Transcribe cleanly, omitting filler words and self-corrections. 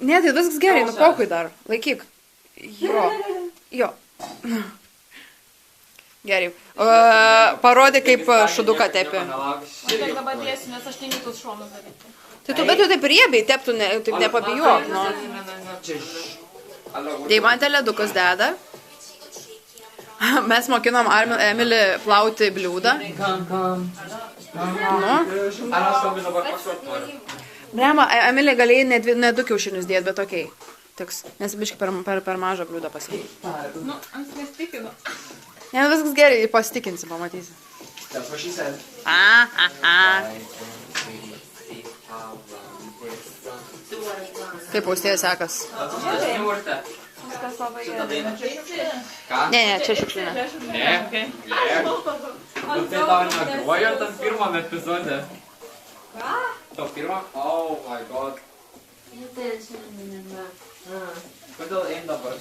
Ne, tai viskas gerai, nupokui dar. Laikyk. Jo. Gerai. Parodė, kaip šuduką tepi. Šiek dabar dėsiu, nes aš tengiu tus šonus daryti. Tai tu, bet tu taip riebiai teptų, taip nepabijok. Deimantė ledukus deda. Mes mokinom Emilį plauti bliūdą. Blema, Emilė galėjai ne 2 kiaušinius dėti, bet okei. Tiks, nes biškai per mažą bliūdą pasakyti. Nu, ant nestikinu. Ne, viskas gerai, pasitikinsi, pamatysi. Kaip austėjas sekas? Viskas labai gerai. Ne, čia šiukšlinė. Ne. Tai tau negrojo tam pirmam epizode. Ką? Tau pirmam? Oh my god. Kodėl eina dabar?